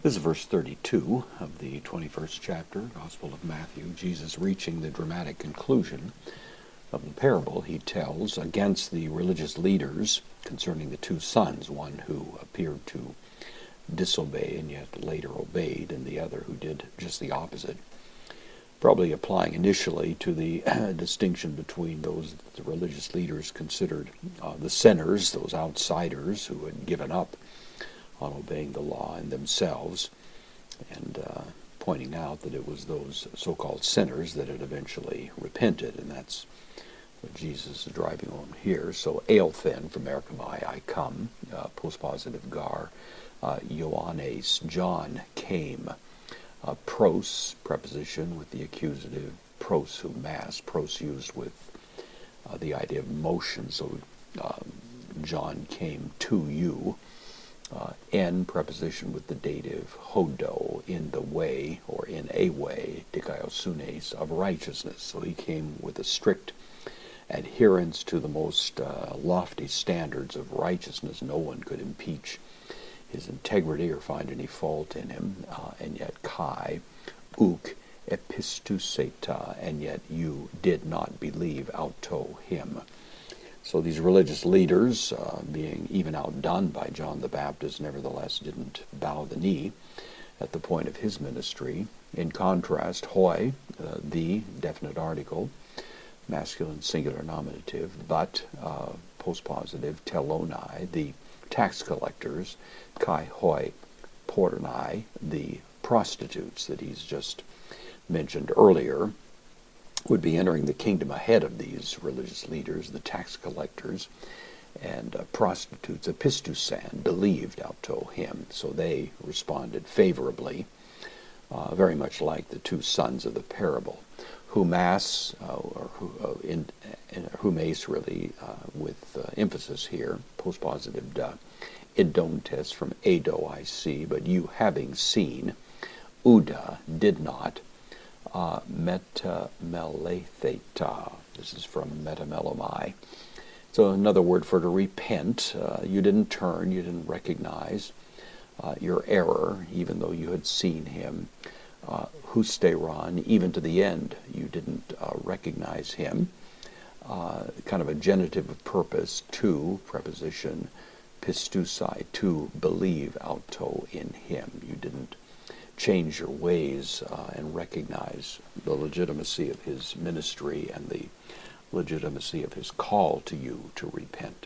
This is verse 32 of the 21st chapter, Gospel of Matthew. Jesus reaching the dramatic conclusion of the parable he tells against the religious leaders concerning the two sons, one who appeared to disobey and yet later obeyed, and the other who did just the opposite. Probably applying initially to the distinction between those that the religious leaders considered the sinners, those outsiders who had given up on obeying the law in themselves, and pointing out that it was those so-called sinners that had eventually repented, and that's what Jesus is driving home here. So Eilthen from Erechomai, I come, postpositive gar, Ioannes, John came, pros, preposition with the accusative, prosumas, pros used with the idea of motion, so John came to you. N, preposition with the dative hodo, in the way, or in a way, dikaiosunes, of righteousness. So he came with a strict adherence to the most lofty standards of righteousness. No one could impeach his integrity or find any fault in him. And yet kai, uk, epistuseta, and yet you did not believe auto him. So these religious leaders, being even outdone by John the Baptist, nevertheless didn't bow the knee at the point of his ministry. In contrast, hoi, the definite article, masculine singular nominative, but postpositive, telonai, the tax collectors, kai hoi pornai, the prostitutes that he's just mentioned earlier, would be entering the kingdom ahead of these religious leaders, the tax collectors and prostitutes. Epistusan, believed auto him, so they responded favorably, very much like the two sons of the parable. Humas, humes really, with emphasis here, postpositive da, idontes from edo I see, but you having seen, uda, did not, metameletheta. This is from metamelomai. So another word for to repent. You didn't turn, you didn't recognize your error, even though you had seen him. Husteron, even to the end, you didn't recognize him. Kind of a genitive of purpose, to, preposition, pistusai, to believe auto in him. You didn't change your ways and recognize the legitimacy of his ministry and the legitimacy of his call to you to repent.